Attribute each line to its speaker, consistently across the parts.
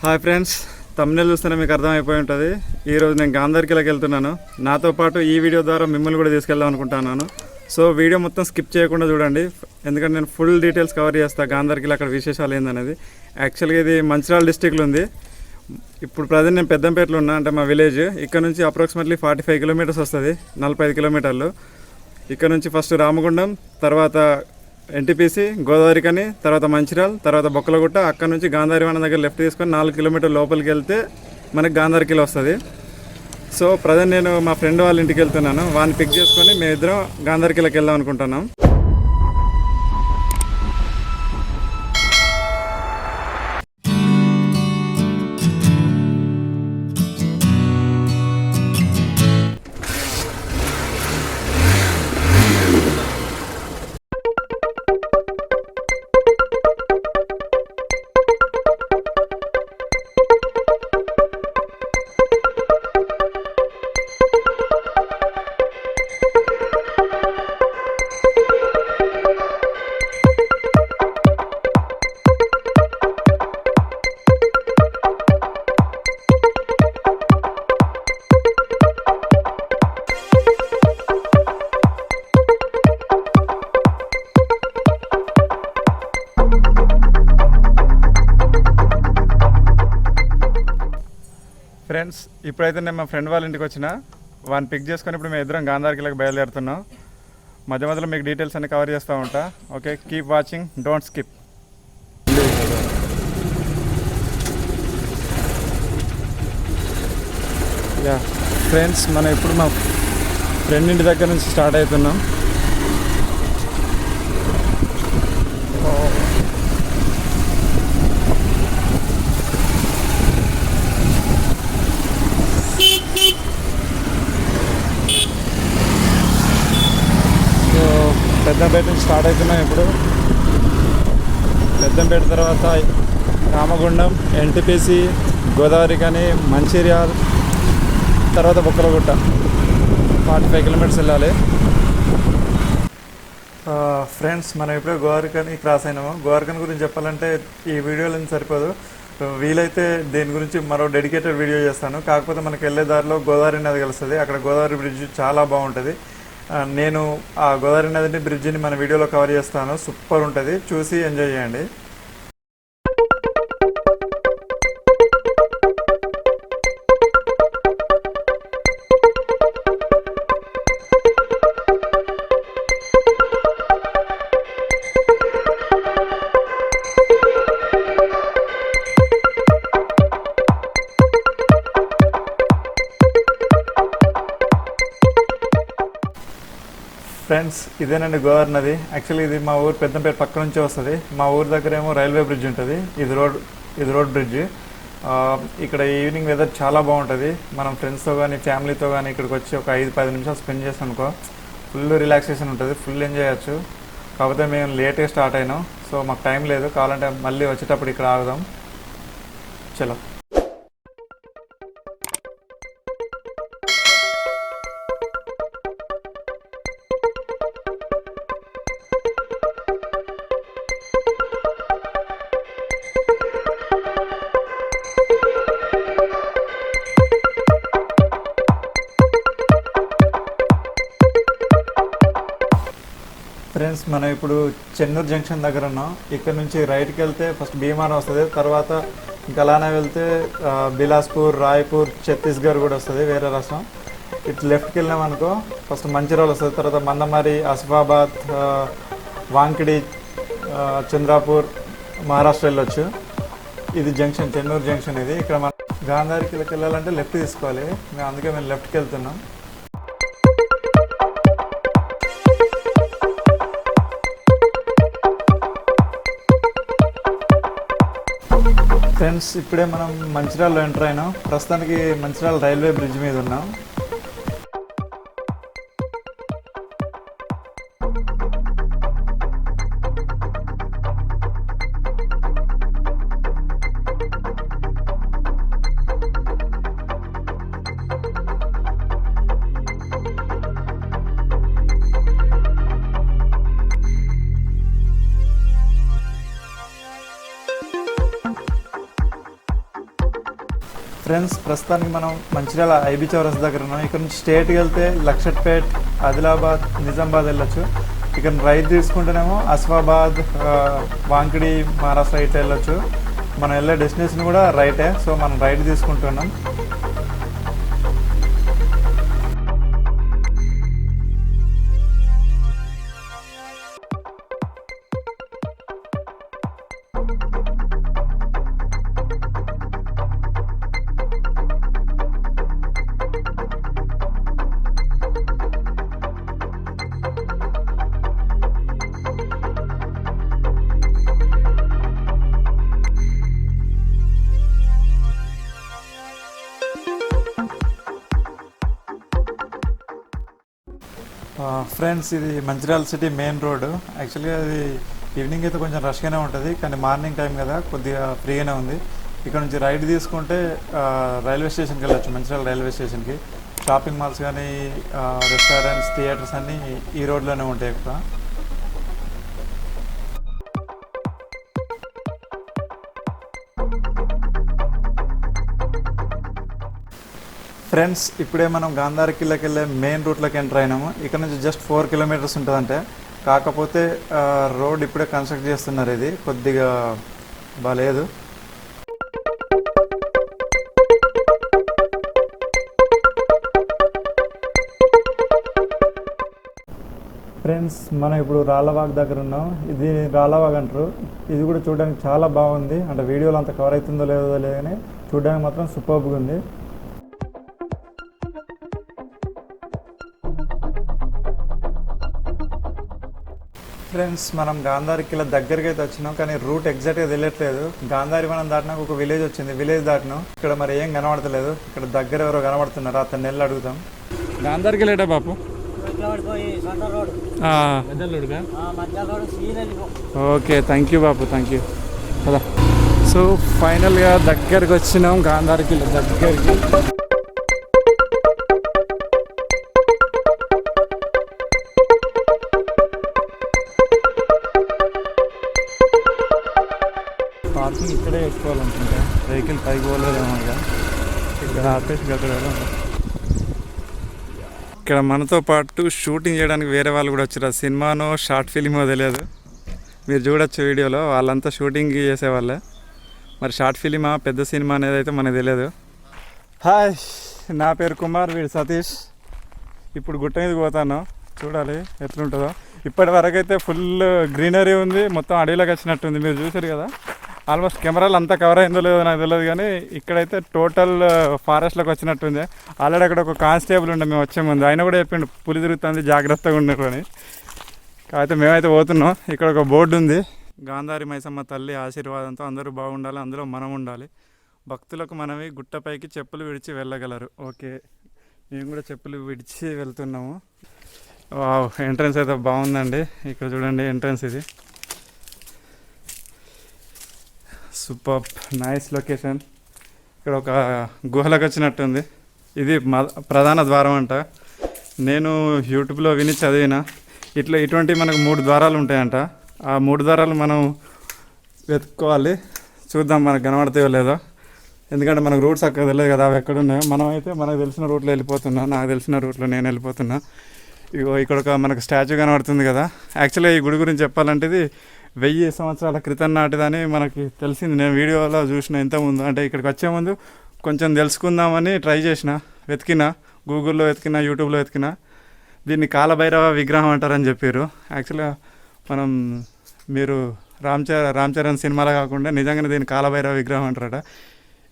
Speaker 1: Hi friends, తమ్ముళ్ళు చూస్తేనే మీకు అర్థమైపోయి ఉంటుంది. ఈరోజు నేను గాంధార్కిలాకి వెళ్తున్నాను. నాతో పాటు ఈ వీడియో ద్వారా మిమ్మల్ని కూడా తీసుకెళ్దాం అనుకుంటున్నాను. సో వీడియో మొత్తం స్కిప్ చేయకుండా చూడండి, ఎందుకంటే నేను ఫుల్ డీటెయిల్స్ కవర్ చేస్తాను గాంధార్కిలా అక్కడ విశేషాలు ఏందనేది. యాక్చువల్గా ఇది మంచిర్యాల డిస్టిక్లో ఉంది. ఇప్పుడు ప్రజెంట్ నేను పెద్దంపేటలో ఉన్నా, అంటే మా విలేజ్. ఇక్కడ నుంచి అప్రాక్సిమేట్లీ 45 కిలోమీటర్స్ వస్తుంది, 45 కిలోమీటర్లు. ఇక్కడ నుంచి ఫస్ట్ రామగుండం, తర్వాత ఎన్టీపీసీ, గోదావరికని, తర్వాత మంచిర్యాల, తర్వాత బొక్కలగుట్ట. అక్కడ నుంచి గాంధారివాన దగ్గర లెఫ్ట్ తీసుకొని 4 కిలోమీటర్ల లోపలికి వెళ్తే మనకి గాంధార్కిలా వస్తుంది. సో ప్రజెంట్ నేను మా ఫ్రెండ్ వాళ్ళ ఇంటికి వెళ్తున్నాను. వాడిని పిక్ చేసుకొని మేమిద్దరం గాంధార్కిలాకి వెళ్దాం అనుకుంటున్నాం. ఫ్రెండ్స్, ఇప్పుడైతే నేను మా ఫ్రెండ్ వాళ్ళ ఇంటికి వచ్చిన, వాడిని పిక్ చేసుకొని ఇప్పుడు మేము ఇద్దరం గాంధార్కిలాకి బయలుదేరుతున్నాం. మధ్య మధ్యలో మీకు డీటెయిల్స్ అన్ని కవర్ చేస్తూ ఉంటా. Okay, keep watching, don't skip. Yeah friends, మనం ఇప్పుడు మా ఫ్రెండ్ ఇంటి దగ్గర నుంచి స్టార్ట్ అవుతున్నాం. పెద్దంపేట నుంచి స్టార్ట్ అవుతున్నాం. ఇప్పుడు పెద్దంపేట తర్వాత రామగుండం, ఎన్టీపీసీ, గోదావరికని, మంచిర్యాల, తర్వాత బొక్కలగుట్ట. 45 కిలోమీటర్స్ వెళ్ళాలి. ఫ్రెండ్స్, మనం ఇప్పుడే గోదావరికని క్రాస్ అయినాము. గోదావరికని గురించి చెప్పాలంటే ఈ వీడియోలో సరిపోదు. వీలైతే దీని గురించి మరో డెడికేటెడ్ వీడియో చేస్తాను. కాకపోతే మనకి వెళ్ళే దారిలో గోదావరి నది కలుస్తుంది. అక్కడ గోదావరి బ్రిడ్జ్ చాలా బాగుంటుంది. నేను ఆ గోదావరి నది బ్రిడ్జిని మన వీడియోలో కవర్ చేస్తాను. సూపర్ ఉంటుంది, చూసి ఎంజాయ్ చేయండి. ఫ్రెండ్స్, ఇదేనండి గోదావరి నది. యాక్చువల్లీ ఇది మా ఊరు పెద్దంపేట పక్క నుంచే వస్తుంది. మా ఊరు దగ్గర ఏమో రైల్వే బ్రిడ్జ్ ఉంటుంది. ఇది రోడ్ బ్రిడ్జ్. ఇక్కడ ఈవినింగ్ వెదర్ చాలా బాగుంటుంది. మనం ఫ్రెండ్స్తో కానీ ఫ్యామిలీతో కానీ ఇక్కడికి వచ్చి ఒక 5-10 నిమిషాలు స్పెండ్ చేస్తాం అనుకో, ఫుల్ రిలాక్సేషన్ ఉంటుంది, ఫుల్ ఎంజాయ్ చేయొచ్చు. కాకపోతే మేము లేట్గా స్టార్ట్ అయినాం, సో మాకు టైం లేదు. కావాలంటే మళ్ళీ వచ్చేటప్పుడు ఇక్కడ ఆగుదాం. చలో. ఫ్రెండ్స్, మనం ఇప్పుడు చెన్నూరు జంక్షన్ దగ్గర ఉన్నాం. ఇక్కడ నుంచి రైట్కి వెళ్తే ఫస్ట్ భీమారం వస్తుంది. తర్వాత ఇంకా అలానే వెళ్తే బిలాస్పూర్, రాయ్పూర్, ఛత్తీస్గఢ్ కూడా వస్తుంది, వేరే రాష్ట్రం. ఇటు లెఫ్ట్కి వెళ్ళినాం అనుకో ఫస్ట్ మంచిర్యాల వస్తుంది. తర్వాత మందమరి, ఆసిఫాబాద్, వాంకిడి, చంద్రాపూర్, మహారాష్ట్ర వెళ్ళొచ్చు. ఇది జంక్షన్, చెన్నూరు జంక్షన్. ఇది ఇక్కడ మనం గాంధార్కిలాకి వెళ్ళాలంటే లెఫ్ట్ తీసుకోవాలి. అందుకే మేము లెఫ్ట్కి వెళ్తున్నాం. ఫ్రెండ్స్, ఇప్పుడే మనం మంచిర్యాలలో ఎంటర్ అయినాం. ప్రస్తుతానికి మంచిర్యాల రైల్వే బ్రిడ్జ్ మీద ఉన్నాం. ఫ్రెండ్స్, ప్రస్తుతానికి మనం మంచిర్యాల ఐబీ చౌరస్ దగ్గర ఉన్నాం. ఇక్కడ నుంచి స్ట్రేట్కి వెళ్తే లక్షట్పేట్, ఆదిలాబాద్, నిజామాబాద్ వెళ్ళొచ్చు. ఇక్కడ రైట్ తీసుకుంటేనేమో అస్ఫాబాద్, వాంకిడి, మహారాష్ట్ర ఇట్లా వెళ్ళొచ్చు. మనం వెళ్ళే డెస్టినేషన్ కూడా రైటే. సో మనం రైట్ తీసుకుంటున్నాం. ఫ్రెండ్స్, ఇది మంచిర్యాల సిటీ మెయిన్ రోడ్. యాక్చువల్గా అది ఈవినింగ్ అయితే కొంచెం రష్గానే ఉంటుంది, కానీ మార్నింగ్ టైం కదా కొద్దిగా ఫ్రీగానే ఉంది. ఇక్కడ నుంచి రైట్ తీసుకుంటే రైల్వే స్టేషన్కి వెళ్ళొచ్చు, మంచిర్యాల రైల్వే స్టేషన్కి. షాపింగ్ మాల్స్ కానీ రెస్టారెంట్స్, థియేటర్స్ అన్నీ ఈ రోడ్లోనే ఉంటాయి ఎక్కువ. ఫ్రెండ్స్, ఇప్పుడే మనం గాంధార్ కిల్లాకి వెళ్ళే మెయిన్ రూట్లోకి ఎంటర్ అయినాము. ఇక్కడ నుంచి జస్ట్ 4 కిలోమీటర్స్ ఉంటుందంటే. కాకపోతే రోడ్ ఇప్పుడే కన్స్ట్రక్ట్ చేస్తున్నారు. ఇది కొద్దిగా బాగాలేదు. ఫ్రెండ్స్, మనం ఇప్పుడు రాళ్ళవాగ్ దగ్గర ఉన్నాం. ఇది రాళ్ళవాగ్ అంటారు. ఇది కూడా చూడడానికి చాలా బాగుంది. అంటే వీడియోలో అంత కవర్ అవుతుందో లేదో లేదు, కానీ చూడడానికి మాత్రం సూపర్గా ఉంది. ఫ్రెండ్స్, మనం గాంధారి కిలా దగ్గరికి అయితే వచ్చినాం, కానీ రూట్ ఎగ్జాక్ట్గా తెలియట్లేదు. గాంధారి మనం దాటినాక ఒక విలేజ్ వచ్చింది, విలేజ్ దాటినాం. ఇక్కడ మరి ఏం కనబడతలేదు. ఇక్కడ దగ్గర ఎవరో కనబడుతున్నారు, అతను నెల్లు అడుగుతాం.
Speaker 2: గాంధారికి వెళ్ళేటా బాపు? ఓకే, థ్యాంక్ యూ బాపు, థ్యాంక్ యూ. కదా, సో ఫైనల్గా దగ్గరికి వచ్చినాం, గాంధారికి దగ్గరికి. పార్కింగ్ ఇక్కడే ఎక్కువాలనుకుంటా, వెహికల్ పైకి పోలేదేమో. ఇక్కడ ఆపేసి అక్కడ. ఇక్కడ మనతో పాటు షూటింగ్ చేయడానికి వేరే వాళ్ళు కూడా వచ్చారు. సినిమానో షార్ట్ ఫిలిమో తెలియదు, మీరు చూడొచ్చు వీడియోలో. వాళ్ళంతా షూటింగ్ చేసేవాళ్ళే. మరి షార్ట్ ఫిలిమా పెద్ద సినిమా అనేది అయితే మనకు తెలియదు. హాయ్, నా పేరు కుమార్, వీడు సతీష్. ఇప్పుడు గుట్ట మీద పోతాను, చూడాలి ఎట్లుంటుందో. ఇప్పటి వరకు అయితే ఫుల్ గ్రీనరీ ఉంది, మొత్తం అడవిలోకి వచ్చినట్టుంది. మీరు చూసారు కదా, ఆల్మోస్ట్ కెమెరాలు అంతా కవర్ అయిందో లేదో నాకు తెలియదు, కానీ ఇక్కడైతే టోటల్ ఫారెస్ట్లోకి వచ్చినట్టుంది. ఆల్రెడీ అక్కడ ఒక కానిస్టేబుల్ ఉండే మేము వచ్చే ముందు, ఆయన కూడా చెప్పిండు పులి తిరుగుతుంది జాగ్రత్తగా ఉండరు అని. కాకపోతే మేమైతే పోతున్నాం. ఇక్కడ ఒక బోర్డు ఉంది, గాంధారి మైసమ్మ తల్లి ఆశీర్వాదంతో అందరూ బాగుండాలి, అందులో మనం ఉండాలి. భక్తులకు మనవి గుట్టపైకి చెప్పులు విడిచి వెళ్ళగలరు. ఓకే, మేము కూడా చెప్పులు విడిచి వెళ్తున్నాము. ఎంట్రన్స్ అయితే బాగుందండి. ఇక్కడ చూడండి ఎంట్రన్స్, ఇది సూపర్ నైస్ లొకేషన్. ఇక్కడ ఒక గుహలకు వచ్చినట్టుంది. ఇది ప్రధాన ద్వారం అంట. నేను యూట్యూబ్లో విని చదివిన, ఇటువంటి మనకు 3 ద్వారాలు ఉంటాయంట. ఆ 3 ద్వారాలు మనం వెతుక్కోవాలి. చూద్దాం మనకు కనబడతాయో లేదో, ఎందుకంటే మనకు రూట్స్ అక్కడ తెలియదు కదా అవి ఎక్కడున్నాయో. మనం అయితే మనకు తెలిసిన రూట్లో వెళ్ళిపోతున్నా, నాకు తెలిసిన రూట్లో నేను వెళ్ళిపోతున్నా. ఇగో ఇక్కడ ఒక మనకు స్టాచ్యూ కనబడుతుంది కదా. యాక్చువల్గా ఈ గుడి గురించి చెప్పాలంటే ఇది 1000 సంవత్సరాల క్రితం నాటిదని మనకి తెలిసింది. నేను వీడియోలో చూసిన ఇంతకుముందు. అంటే ఇక్కడికి వచ్చే ముందు కొంచెం తెలుసుకుందామని ట్రై చేసిన, వెతికినా, గూగుల్లో వెతికినా, యూట్యూబ్లో వెతికినా. దీన్ని విగ్రహం అంటారని చెప్పారు. యాక్చువల్గా మీరు రామ్ చరణ్ సినిమాలో కాకుండా నిజంగానే దీన్ని కాలభైరవ విగ్రహం అంటారట.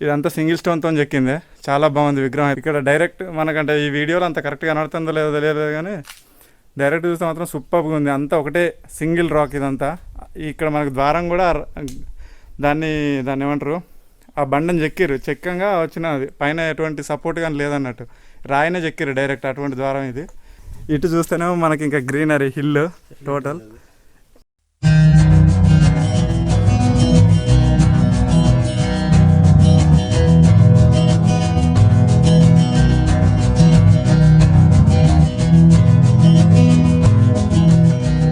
Speaker 2: ఇదంతా సింగిల్ స్టోన్తో చెక్కిందే, చాలా బాగుంది విగ్రహం. ఇక్కడ డైరెక్ట్ మనకంటే ఈ వీడియోలో అంత కరెక్ట్గా కనబడుతుందో లేదో తెలియదు, కానీ డైరెక్ట్ చూస్తే మాత్రం సూపర్గా ఉంది. అంతా ఒకటే సింగిల్ రాక్ ఇదంతా. ఇక్కడ మనకు ద్వారం కూడా దాన్ని ఏమంటారు, ఆ బండను చెక్కంగా వచ్చినది. పైన ఎటువంటి సపోర్ట్ కానీ లేదన్నట్టు, రాయినే చెక్కిరు డైరెక్ట్, అటువంటి ద్వారం ఇది. ఇటు చూస్తేనేమో మనకి ఇంకా గ్రీనరీ, హిల్ టోటల్.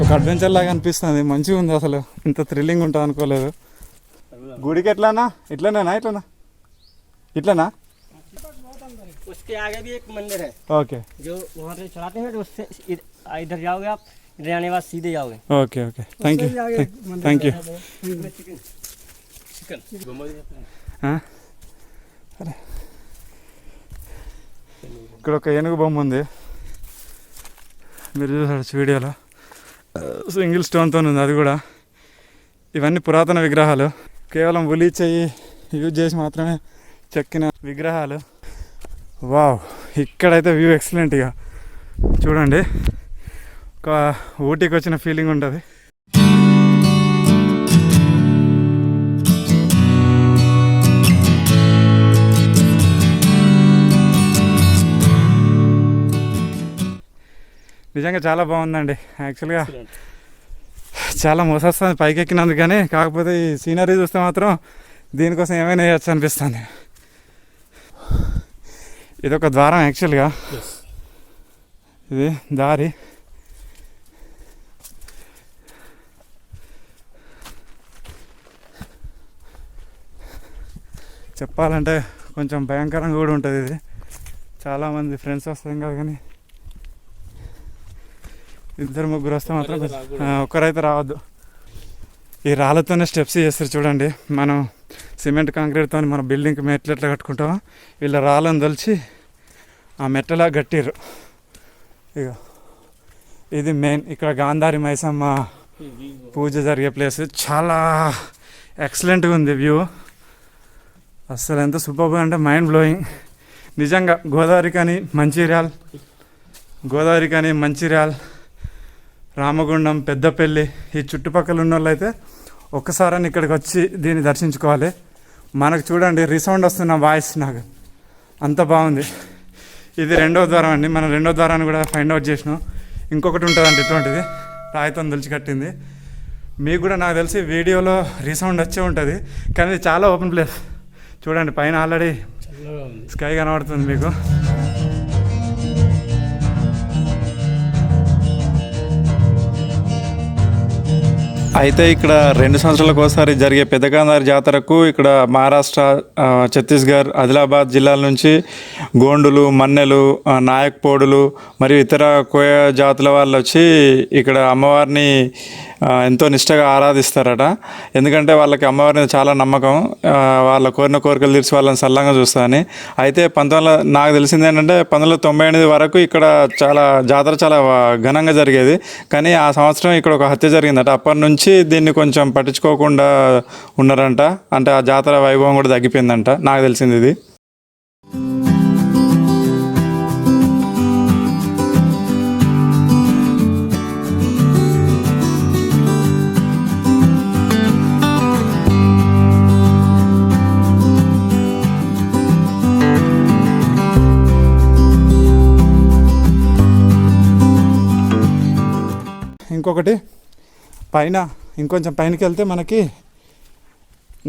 Speaker 2: ఒక అడ్వెంచర్ లాగా అనిపిస్తుంది, మంచిగా ఉంది. అసలు ఇంత థ్రిల్లింగ్ ఉంటుంది అనుకోలేదు. గుడికి ఎట్లానా, ఇట్లనేనా, ఇట్లనా
Speaker 3: उसके आगे भी एक मंदिर है
Speaker 2: ఓకే
Speaker 3: जो वहाँ से चलाते हैं, तो उससे इधर जाओगे आप, इधर आने के बाद सीधे जाओगे।
Speaker 2: Okay okay thank you thank you
Speaker 3: chicken chicken
Speaker 2: సరే ఇక్కడ ఒక ఏనుగు బొమ్మ ఉంది, మీరు చూసారు వీడియోలో, సింగిల్ స్టోన్తో ఉంది అది కూడా. ఇవన్నీ పురాతన విగ్రహాలు, కేవలం ఉలి చెయ్యి యూజ్ చేసి మాత్రమే చెక్కిన విగ్రహాలు. వావ్, ఇక్కడైతే వ్యూ ఎక్సలెంట్. ఇక చూడండి, ఒక ఊటీకి వచ్చిన ఫీలింగ్ ఉంటుంది. నిజంగా చాలా బాగుందండి. యాక్చువల్గా చాలా మోసొస్తుంది పైకి ఎక్కినందుకు, కానీ కాకపోతే ఈ సీనరీ చూస్తే మాత్రం దీనికోసం ఏమైనా వేయచ్చు అనిపిస్తుంది. ఇదొక ద్వారం యాక్చువల్గా, ఇది దారి. చెప్పాలంటే కొంచెం భయంకరంగా కూడా ఉంటుంది ఇది. చాలామంది ఫ్రెండ్స్ వస్తాం కదా, కానీ ఇద్దరు ముగ్గురు వస్తే మాత్రం ఒక్కరైతే రావద్దు. ఈ రాళ్ళతోనే స్టెప్స్ చేస్తారు చూడండి. మనం సిమెంట్ కాంక్రీట్తో మన బిల్డింగ్కి మెట్లు ఎట్లా కట్టుకుంటామో, వీళ్ళ రాళ్ళను తొలిచి ఆ మెట్టలా కట్టిర్రు. ఇక ఇది మెయిన్, ఇక్కడ గాంధారి మైసమ్మ పూజ జరిగే ప్లేస్. చాలా ఎక్సలెంట్గా ఉంది వ్యూ, అసలు ఎంత సూపర్గా అంటే మైండ్ బ్లోయింగ్ నిజంగా. గోదావరి కానీ మంచిర్యాల్, రామగుండం, పెద్దపల్లి ఈ చుట్టుపక్కల ఉన్న వాళ్ళు అయితే ఒక్కసారి ఇక్కడికి వచ్చి దీన్ని దర్శించుకోవాలి. మనకు చూడండి రీసౌండ్ వస్తున్న వాయిస్, నాకు అంత బాగుంది. ఇది రెండో ద్వారం అండి. మనం రెండో ద్వారాన్ని కూడా ఫైండ్ అవుట్ చేసినాం. ఇంకొకటి ఉంటుందండి ఇటువంటిది, రాయితో తెలిసి కట్టింది. మీకు కూడా నాకు తెలిసి వీడియోలో రీసౌండ్ వచ్చే ఉంటుంది, కానీ ఇది చాలా ఓపెన్ ప్లేస్. చూడండి పైన ఆల్రెడీ స్కై కనబడుతుంది మీకు.
Speaker 1: అయితే ఇక్కడ 2 సంవత్సరాలకు ఒకసారి జరిగే పెద్ద గాంధారి జాతరకు ఇక్కడ మహారాష్ట్ర, ఛత్తీస్గఢ్, ఆదిలాబాద్ జిల్లాల నుంచి గోండులు, మన్నెలు, నాయక్పోడులు మరియు ఇతర కోయ జాతుల వాళ్ళు వచ్చి ఇక్కడ అమ్మవారిని ఎంతో నిష్టగా ఆరాధిస్తారట. ఎందుకంటే వాళ్ళకి అమ్మవారిని చాలా నమ్మకం, వాళ్ళ కోరిన కోరికలు తీర్చి వాళ్ళని సల్లంగా చూస్తారని. అయితే నాకు తెలిసింది ఏంటంటే 1998 వరకు ఇక్కడ జాతర చాలా ఘనంగా జరిగేది, కానీ ఆ సంవత్సరం ఇక్కడ ఒక హత్య జరిగిందట. అప్పటి నుంచి దీన్ని కొంచెం పట్టించుకోకుండా ఉన్నారంట. అంటే ఆ జాతర వైభవం కూడా తగ్గిపోయిందంట, నాకు తెలిసింది ఇది.
Speaker 2: ఇంకొకటి పైన, ఇంకొంచెం పైనకి వెళ్తే మనకి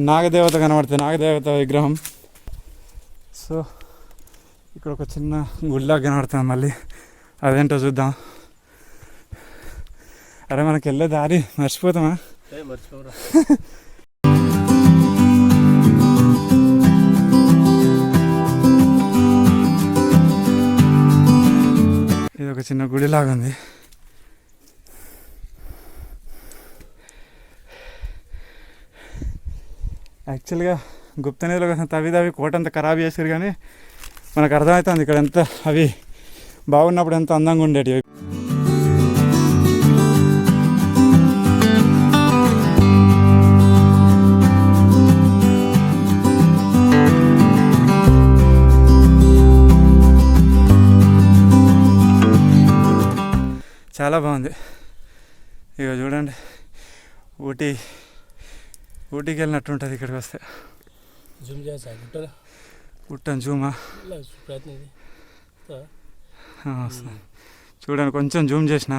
Speaker 2: నాగదేవత కనబడుతుంది, నాగదేవత విగ్రహం. సో ఇక్కడ ఒక చిన్న గుడిలా కనబడుతుంది. మళ్ళీ అదేంటో చూద్దాం. అరే మనకి వెళ్ళే దారి మర్చిపోతామా? ఇది ఒక చిన్న గుడిలాగా ఉంది. యాక్చువల్గా గుప్త నిధుల కోసం తవ్వి కోటంతా ఖరాబ్ చేశారు, కానీ మనకు అర్థమవుతుంది ఇక్కడ ఎంత అవి బాగున్నప్పుడు ఎంత అందంగా ఉండేటివి. చాలా బాగుంది. ఇక చూడండి, ఊటీకి వెళ్ళినట్టు ఉంటుంది ఇక్కడికి వస్తే. కుట్టం జూమా చూడండి, కొంచెం జూమ్ చేసిన.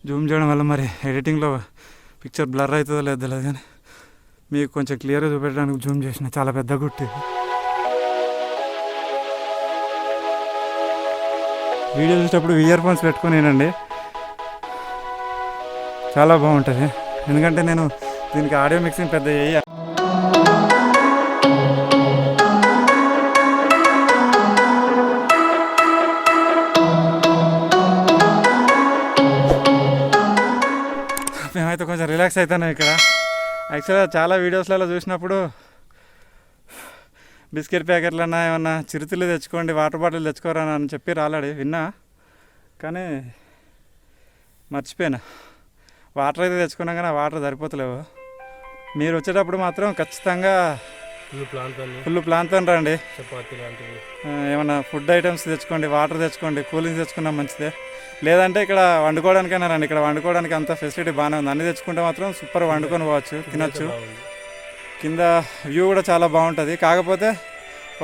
Speaker 2: జూమ్ చేయడం వల్ల మరి ఎడిటింగ్లో పిక్చర్ బ్లర్ అవుతుందో లేదో తెలియదు, కానీ మీకు కొంచెం క్లియర్గా చూపెట్టడానికి జూమ్ చేసిన. చాలా పెద్ద గుట్టి. వీడియో చూసేటప్పుడు ఇయర్ ఫోన్స్ పెట్టుకొని వినండి, చాలా బాగుంటుంది. ఎందుకంటే నేను దీనికి ఆడియో మిక్సింగ్ పెద్ద చేయ. రిలాక్స్ అవుతాను ఇక్కడ. యాక్చువల్గా చాలా వీడియోస్లలో చూసినప్పుడు బిస్కెట్ ప్యాకెట్లన్నా ఏమన్నా చిరుతిళ్ళు తెచ్చుకోండి, వాటర్ బాటిల్ తెచ్చుకోరా అని చెప్పి రాలాడి విన్నా, కానీ మర్చిపోయాను. వాటర్ అయితే తెచ్చుకున్నాం కానీ ఆ వాటర్ సరిపోతలేవు. మీరు వచ్చేటప్పుడు మాత్రం ఖచ్చితంగా ఫుల్ ప్లాన్తో రండి. ఏమన్నా ఫుడ్ ఐటమ్స్ తెచ్చుకోండి, వాటర్ తెచ్చుకోండి, కూలింగ్ తెచ్చుకున్నా మంచిదే. లేదంటే ఇక్కడ వండుకోవడానికైనా రండి. ఇక్కడ వండుకోవడానికి అంత ఫెసిలిటీ బాగానే ఉంది. అన్నీ తెచ్చుకుంటే మాత్రం సూపర్ వండుకొని పోవచ్చు, తినచ్చు. కింద వ్యూ కూడా చాలా బాగుంటుంది. కాకపోతే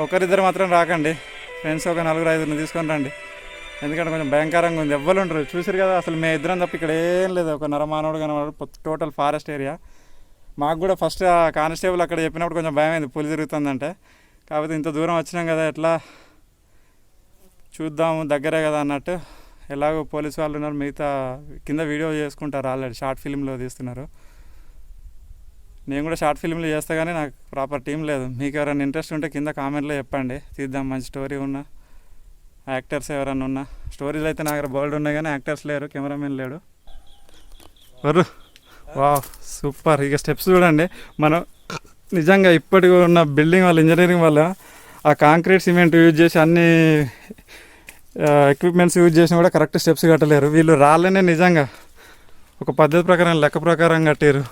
Speaker 2: ఒకరిద్దరు మాత్రం రాకండి, ఫ్రెండ్స్ ఒక 4-5 తీసుకొని రండి. ఎందుకంటే కొంచెం భయంకరంగా ఉంది, ఎవ్వరు ఉండరు. చూసారు కదా, అసలు మేము ఇద్దరం తప్ప ఇక్కడ ఏం లేదు. ఒక నరమానవుడు కనబడు, టోటల్ ఫారెస్ట్ ఏరియా. మాకు కూడా ఫస్ట్ ఆ కానిస్టేబుల్ అక్కడ చెప్పినప్పుడు కొంచెం భయమైంది, పులి తిరుగుతుందంటే. కాకపోతే ఇంత దూరం వచ్చినాం కదా, ఎట్లా చూద్దాము, దగ్గరే కదా అన్నట్టు. ఎలాగో పోలీసు వాళ్ళు ఉన్నారు, మిగతా కింద వీడియో చేసుకుంటారు, ఆల్రెడీ షార్ట్ ఫిల్మ్లో తీస్తున్నారు. నేను కూడా షార్ట్ ఫిల్మ్లు చేస్తా కానీ నాకు ప్రాపర్ టీం లేదు. మీకు ఎవరైనా ఇంట్రెస్ట్ ఉంటే కింద కామెంట్లో చెప్పండి, తీద్దాం. మంచి స్టోరీ ఉన్న యాక్టర్స్ ఎవరైనా ఉన్నా. స్టోరీలు అయితే నా దగ్గర బోల్డ్ ఉన్నాయి కానీ యాక్టర్స్ లేరు, కెమెరామెన్ లేడు. వా సూపర్. ఇక స్టెప్స్ చూడండి. మనం నిజంగా ఇప్పటికి ఉన్న బిల్డింగ్ వాళ్ళ ఇంజనీరింగ్ వల్ల ఆ కాంక్రీట్ సిమెంట్ యూజ్ చేసి అన్ని ఎక్విప్మెంట్స్ యూజ్ చేసినా కూడా కరెక్ట్ స్టెప్స్ కట్టలేరు. వీళ్ళు రాళ్ళనే నిజంగా ఒక పద్ధతి ప్రకారం, లెక్క ప్రకారం కట్టారు.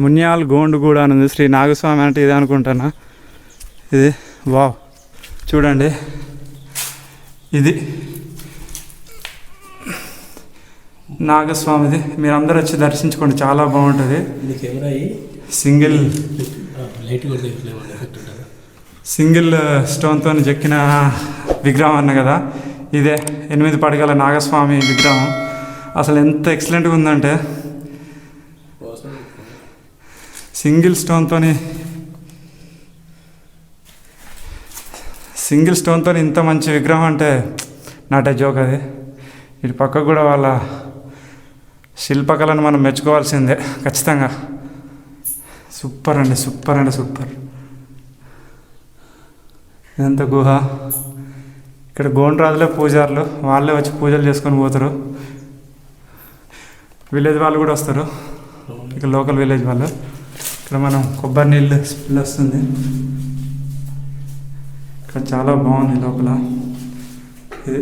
Speaker 2: మున్యాల్ గోండుగూడ అని ఉంది. శ్రీ నాగస్వామి అంటే ఇది అనుకుంటానా. ఇది వావ్, చూడండి. ఇది నాగస్వామిది. మీరు అందరూ వచ్చి దర్శించుకోండి, చాలా బాగుంటుంది. సింగిల్ స్టోన్తో చెక్కిన విగ్రహం అన్న కదా, ఇదే 8 పడగల నాగస్వామి విగ్రహం. అసలు ఎంత ఎక్సలెంట్గా ఉందంటే, సింగిల్ స్టోన్తో ఇంత మంచి విగ్రహం అంటే నాట్ ఏ జోక్. అది ఇటు పక్క కూడా వాళ్ళ శిల్పకళను మనం మెచ్చుకోవాల్సిందే ఖచ్చితంగా. సూపర్ అండి, సూపర్ అంటే సూపర్. ఇదంతా గుహ. ఇక్కడ గోండ్రాజులే పూజారులు, వాళ్ళే వచ్చి పూజలు చేసుకొని పోతారు. విలేజ్ వాళ్ళు కూడా వస్తారు, ఇక లోకల్ విలేజ్ వాళ్ళు. ఇక్కడ మనం కొబ్బరి నీళ్ళు స్మెల్ వస్తుంది. ఇక్కడ చాలా బాగుంది లోపల. ఇది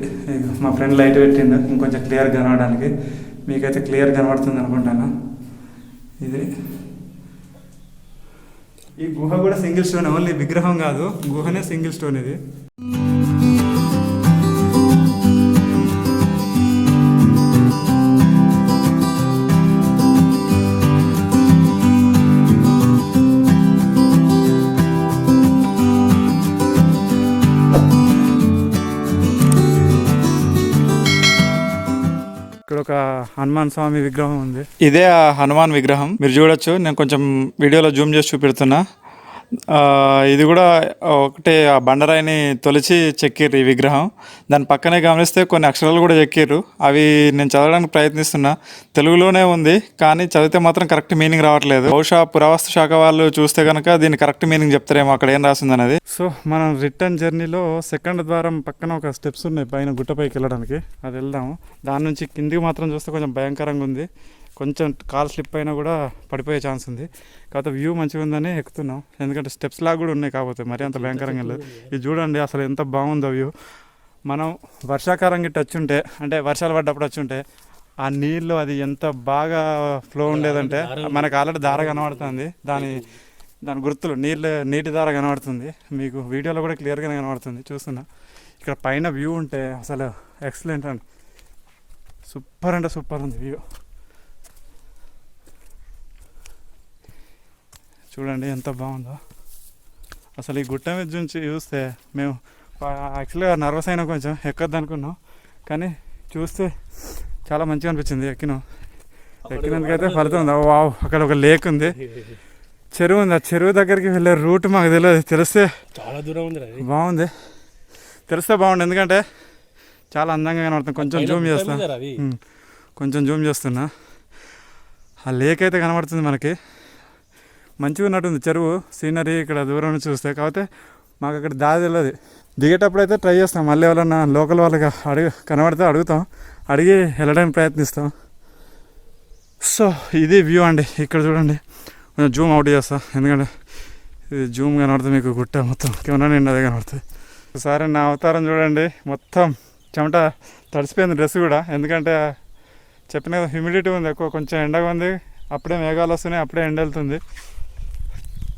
Speaker 2: మా ఫ్రెండ్ లైట్ పెట్టిండు ఇంకొంచెం క్లియర్ కనబడడానికి. మీకైతే క్లియర్ కనబడుతుంది అనుకుంటాను. ఇది ఈ గుహ కూడా సింగిల్ స్టోన్, ఓన్లీ విగ్రహం కాదు, గుహనే సింగిల్ స్టోన్. ఇది ఇక్కడ ఒక హనుమాన్ స్వామి విగ్రహం ఉంది. ఇదే ఆ హనుమాన్ విగ్రహం, మీరు చూడొచ్చు. నేను కొంచెం వీడియోలో జూమ్ చేసి చూపెడుతున్నా. ఇది కూడా ఒకటే ఆ బండరాయిని తొలిచి చెక్కిర్రు ఈ విగ్రహం. దాని పక్కనే గమనిస్తే కొన్ని అక్షరాలు కూడా చెక్కిర్రు. అవి నేను చదవడానికి ప్రయత్నిస్తున్నా. తెలుగులోనే ఉంది కానీ చదివితే మాత్రం కరెక్ట్ మీనింగ్ రావట్లేదు. బహుశా పురావస్తు శాఖ వాళ్ళు చూస్తే కనుక దీన్ని కరెక్ట్ మీనింగ్ చెప్తారేమో అక్కడ ఏం రాసింది అనేది. సో మనం రిటర్న్ జర్నీలో సెకండ్ ద్వారం పక్కన ఒక స్టెప్స్ ఉన్నాయి పైన గుట్టపైకి వెళ్ళడానికి. అది వెళ్దాము. దాని నుంచి కిందికి మాత్రం చూస్తే కొంచెం భయంకరంగా ఉంది. కొంచెం కాల్ స్లిప్ అయినా కూడా పడిపోయే ఛాన్స్ ఉంది. కాకపోతే వ్యూ మంచిగా ఉందని ఎక్కుతున్నాం, ఎందుకంటే స్టెప్స్ లాగా కూడా ఉన్నాయి. కాకపోతే మరి అంత భయంకరంగా లేదు. ఇది చూడండి అసలు ఎంత బాగుందో వ్యూ. మనం వర్షాకాలం గిట్ట వచ్చుంటే, అంటే వర్షాలు పడ్డప్పుడు వచ్చుంటే ఆ నీళ్ళు అది ఎంత బాగా ఫ్లో ఉండేదంటే, మనకు ఆల్రెడీ దార కనబడుతుంది, దాని గుర్తులు నీటి దార కనబడుతుంది. మీకు వీడియోలో కూడా క్లియర్గానే కనబడుతుంది, చూస్తున్నా. ఇక్కడ పైన వ్యూ ఉంటే అసలు ఎక్సలెంట్ అండి, సూపర్ అంటే సూపర్ ఉంది వ్యూ. చూడండి ఎంత బాగుందో అసలు. ఈ గుట్ట మీద నుంచి చూస్తే మేము యాక్చువల్గా నర్వస్ అయినా కొంచెం ఎక్కద్దు అనుకున్నాం, కానీ చూస్తే చాలా మంచిగా అనిపించింది. ఎక్కినందుకైతే ఫలితం ఉంది. వావ్, అక్కడ ఒక లేక్ ఉంది, చెరువు ఉంది. ఆ చెరువు దగ్గరికి వెళ్ళే రూట్ మాకు తెలియదు. తెలిస్తే చాలా దూరం ఉంది, బాగుంది. తెలిస్తే బాగుంది. ఎందుకంటే చాలా అందంగా కనబడుతుంది. కొంచెం జూమ్ చేస్తా, కొంచెం జూమ్ చేస్తున్నా. ఆ లేక్ అయితే కనబడుతుంది మనకి, మంచిగా ఉన్నట్టుంది చెరువు సీనరీ ఇక్కడ దూరం నుంచి చూస్తే. కాకపోతే మాకు అక్కడ దారి తెలియదు. దిగేటప్పుడు అయితే ట్రై చేస్తాం, మళ్ళీ ఎవరన్నా లోకల్ వాళ్ళకి కనబడితే అడుగుతాం, అడిగి వెళ్ళడానికి ప్రయత్నిస్తాం. సో ఇది వ్యూ అండి. ఇక్కడ చూడండి, కొంచెం జూమ్ అవుట్ చేస్తా, ఎందుకంటే ఇది జూమ్ కనబడుతుంది మీకు, గుట్ట మొత్తం కెమెరా నిండా అదే కనబడుతుంది. ఒకసారి నా అవతారం చూడండి, మొత్తం చెమట తడిసిపోయింది డ్రెస్ కూడా, ఎందుకంటే చెప్పిన హ్యూమిడిటీ ఉంది ఎక్కువ, కొంచెం ఎండగా ఉంది, అప్పుడే మేఘాలు వస్తున్నాయి, అప్పుడే ఎండ వెళ్తుంది.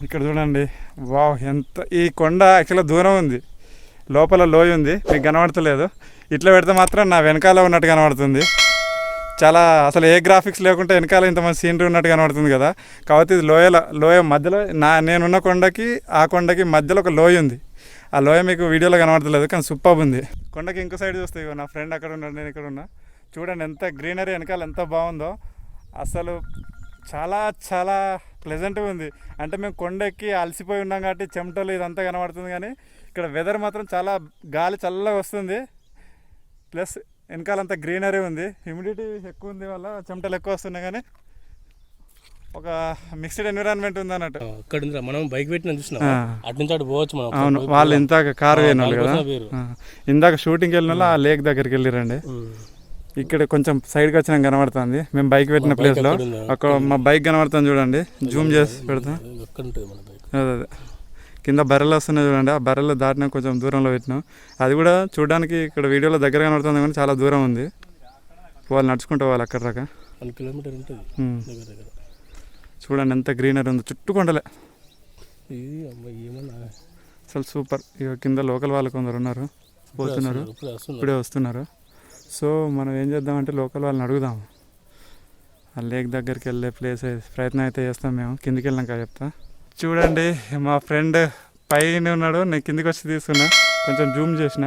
Speaker 2: ఇక్కడ చూడండి, వావ్ ఎంత, ఈ కొండ యాక్చువల్గా దూరం ఉంది, లోపల లోయ ఉంది, మీకు కనబడతలేదు. ఇట్లా పెడితే మాత్రం నా వెనకాల ఉన్నట్టు కనబడుతుంది. చాలా అసలు ఏ గ్రాఫిక్స్ లేకుంటే వెనకాల ఇంతమంది సీనరీ ఉన్నట్టు కనబడుతుంది కదా. కాబట్టి ఇది లోయ మధ్యలో నేనున్న కొండకి ఆ కొండకి మధ్యలో ఒక లోయ ఉంది. ఆ లోయ మీకు వీడియోలో కనబడతలేదు, కానీ సూపర్ ఉంది. కొండకి ఇంకో సైడ్ చూస్తే నా ఫ్రెండ్ అక్కడ ఉన్నాడు, నేను ఇక్కడ ఉన్నా. చూడండి ఎంత గ్రీనరీ వెనకాల ఎంత బాగుందో, అసలు చాలా చాలా ప్లెజెంట్గా ఉంది. అంటే మేము కొండెక్కి అలసిపోయి ఉన్నాం కాబట్టి చెమటలు ఇదంతా కనబడుతుంది, కానీ ఇక్కడ వెదర్ మాత్రం చాలా గాలి చల్లగా వస్తుంది, ప్లస్ వెనకాలంతా గ్రీనరీ ఉంది. హ్యూమిడిటీ ఎక్కువ ఉంది వల్ల చెమటలు ఎక్కువ వస్తున్నాయి, కానీ ఒక మిక్స్డ్ ఎన్విరాన్మెంట్ ఉంది అన్నట్టు.
Speaker 4: అక్కడ మనం బైక్ పెట్టిన చూసినా అటు నుంచి అటు పోవచ్చు మనం.
Speaker 2: అవును, వాళ్ళు ఇందాక కారు పోయిన వాళ్ళు కదా, ఇందాక షూటింగ్కి వెళ్ళిన వాళ్ళు ఆ లేక్ దగ్గరికి వెళ్ళిరండి. ఇక్కడ కొంచెం సైడ్కి వచ్చినా కనబడుతుంది, మేము బైక్ పెట్టిన ప్లేస్లో అక్కడ మా బైక్ కనబడుతుంది చూడండి, జూమ్ చేసి పెడతాం. అదే కింద బర్రెలు వస్తున్నాయి చూడండి, ఆ బర్రెలు దాటినా కొంచెం దూరంలో పెట్టినాం. అది కూడా చూడడానికి ఇక్కడ వీడియోలో దగ్గర కనబడుతుంది, కానీ చాలా దూరం ఉంది, వాళ్ళు నడుచుకుంటూ వాళ్ళు అక్కడ దాకా
Speaker 4: 1 కిలోమీటర్ ఉంటుంది.
Speaker 2: చూడండి ఎంత గ్రీనరీ ఉంది, చుట్టూ కొండలే, అసలు సూపర్. ఇక కింద లోకల్ వాళ్ళు కొందరు ఉన్నారు, పోతున్నారు, ఇప్పుడే వస్తున్నారు. సో మనం ఏం చేద్దామంటే లోకల్ వాళ్ళని అడుగుదాం, ఆ లేక్ దగ్గరికి వెళ్ళే ప్రయత్నం అయితే చేస్తాం మేము. కిందికి వెళ్ళాక చెప్తా. చూడండి మా ఫ్రెండ్ పైన ఉన్నాడు, నేను కిందికి వచ్చి తీసుకున్నా, కొంచెం జూమ్ చేసిన.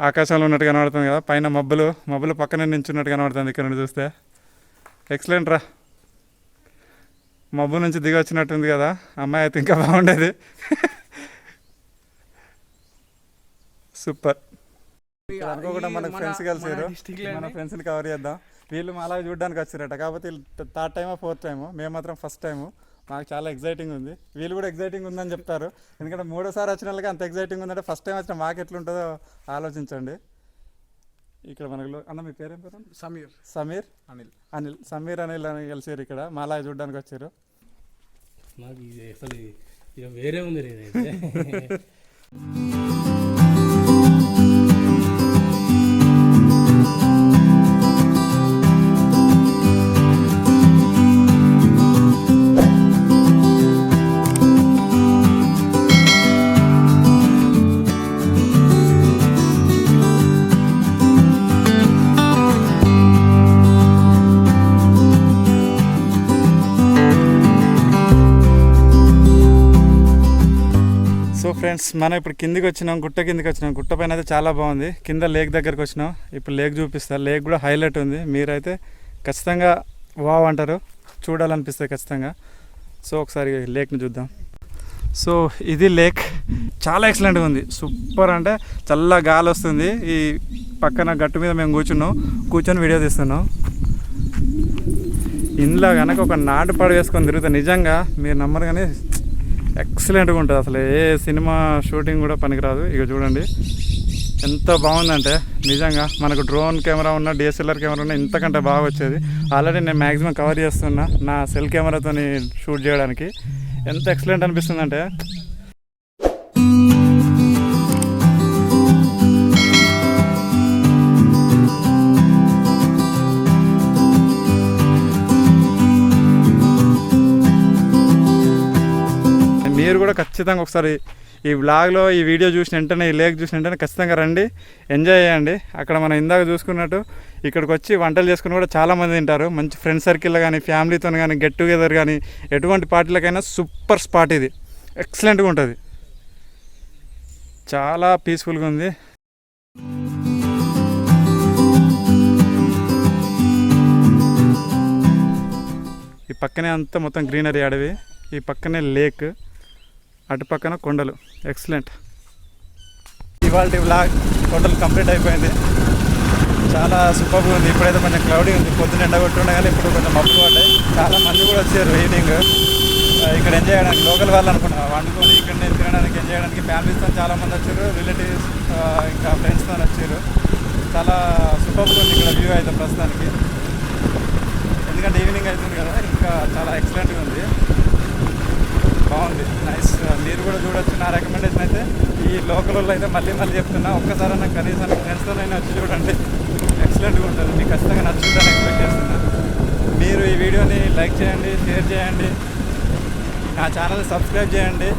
Speaker 2: ఆకాశంలో ఉన్నట్టు కనబడుతుంది కదా, పైన మబ్బులు పక్కనే నించున్నట్టు కనబడుతుంది ఇక్కడ నుండి చూస్తే. ఎక్సలెంట్ రా, మబ్బు నుంచి దిగి వచ్చినట్టుంది కదా, అమ్మాయి అయితే ఇంకా బాగుండేది. సూపర్. అనుకోకుండా మన ఫ్రెండ్స్ కలిసారు, మన ఫ్రెండ్స్ని కవర్ చేద్దాం. వీళ్ళు అలాగే చూడడానికి వచ్చారట, కాకపోతే వీళ్ళు 3rd టైమో 4th టైమో, మేము మాత్రం ఫస్ట్ టైము. మాకు చాలా ఎగ్జైటింగ్ ఉంది, వీళ్ళు కూడా ఎగ్జైటింగ్ ఉందని చెప్తారు, ఎందుకంటే 3వ సారి వచ్చిన వాళ్ళకి అంత ఎగ్జైటింగ్ ఉందంటే ఫస్ట్ టైం వచ్చిన మాకు ఎట్లుంటుందో ఆలోచించండి. ఇక్కడ మనకు అన్న మీ పేరేం పేరు? సమీర్ అనిల్ సమీర్ అనిల్ అని కలిసారు ఇక్కడ, మా అలాగే చూడడానికి వచ్చారు.
Speaker 4: నాకు ఇది అసలు ఇక వేరే ఉంది నేనైతే.
Speaker 2: సో ఫ్రెండ్స్ మనం ఇప్పుడు కిందికి వచ్చినాం, గుట్ట కిందికి వచ్చినాం. గుట్ట పైన అయితే చాలా బాగుంది, కింద లేక్ దగ్గరకు వచ్చినాం. ఇప్పుడు లేక్ చూపిస్తా, లేక్ కూడా హైలైట్ ఉంది, మీరైతే ఖచ్చితంగా వావ్ అంటారు, చూడాలనిపిస్తుంది ఖచ్చితంగా. సో ఒకసారి లేక్ని చూద్దాం. సో ఇది లేక్, చాలా ఎక్సలెంట్గా ఉంది, సూపర్. అంటే చల్ల గాలి వస్తుంది, ఈ పక్కన గట్టు మీద మేము కూర్చొని వీడియో తీస్తున్నాం. ఇందులో కనుక ఒక నాటుపాడు వేసుకొని తిరుగుతా, నిజంగా మీరు నమ్మరు కానీ ఎక్సలెంట్గా ఉంటుంది. అసలు ఏ సినిమా షూటింగ్ కూడా పనికిరాదు. ఇక చూడండి ఎంత బాగుందంటే, నిజంగా మనకు డ్రోన్ కెమెరా ఉన్న, డిఎస్ఎల్ఆర్ కెమెరా ఉన్న ఇంతకంటే బాగా వచ్చేది. ఆల్రెడీ నేను మ్యాక్సిమం కవర్ చేస్తున్నా నా సెల్ కెమెరాతో షూట్ చేయడానికి. ఎంత ఎక్సలెంట్ అనిపిస్తుందంటే, మీరు కూడా ఖచ్చితంగా ఒకసారి ఈ వ్లాగ్లో ఈ వీడియో చూసిన వెంటనే, ఈ లేక్ చూసిన వెంటనే ఖచ్చితంగా రండి, ఎంజాయ్ చేయండి. అక్కడ మనం ఇందాక చూసుకున్నట్టు ఇక్కడికి వచ్చి వంటలు చేసుకుని కూడా చాలామంది తింటారు. మంచి ఫ్రెండ్ సర్కిల్లో కానీ, ఫ్యామిలీతో కానీ, గెట్ టుగెదర్ కానీ, ఎటువంటి పార్టీలకైనా సూపర్ స్పాట్ ఇది, ఎక్సలెంట్గా ఉంటుంది, చాలా పీస్ఫుల్గా ఉంది. ఈ పక్కనే అంతా మొత్తం గ్రీనరీ అడవి, ఈ పక్కనే లేక్, అటు పక్కన కొండలు, ఎక్సలెంట్. ఇవాళ వ్లాగ్ టోటల్ కంప్లీట్ అయిపోయింది. చాలా సూపర్గా ఉంది. ఇప్పుడైతే కొంచెం క్లౌడీ ఉంది, పొద్దున్న ఎండ కొట్టుండే కానీ ఇప్పుడు కొంచెం మబ్బులు పడ్డాయి. చాలా మంది కూడా వచ్చారు ఈవినింగ్ ఇక్కడ ఎంజాయ్ చేయడానికి. లోకల్ వాళ్ళు అనుకున్నా వండుకొని ఇక్కడ తినడానికి ఎంజాయ్ చేయడానికి ఫ్యామిలీస్తో చాలామంది వచ్చారు, రిలేటివ్స్ ఇంకా ఫ్రెండ్స్తో వచ్చారు. చాలా సూపర్గా ఉంది ఇక్కడ వ్యూ అయితే ప్రస్తుతానికి. ఎందుకంటే ఈవినింగ్ అవుతుంది కదా, ఇంకా చాలా ఎక్సలెంట్గా ఉంది, బాగుంది, నైస్. మీరు కూడా చూడొచ్చు. నా రికమెండేషన్ అయితే ఈ లోకల్ వాళ్ళు అయితే మళ్ళీ చెప్తున్నా, ఒక్కసారి నాకు కనీసం ఫ్రెండ్స్తోనైనా వచ్చి చూడండి, ఎక్సలెంట్గా ఉంటుంది. మీకు ఖచ్చితంగా నచ్చుతుందని ఎక్స్పెక్ట్ చేస్తున్నా. మీరు ఈ వీడియోని లైక్ చేయండి, షేర్ చేయండి, నా ఛానల్ని సబ్స్క్రైబ్ చేయండి.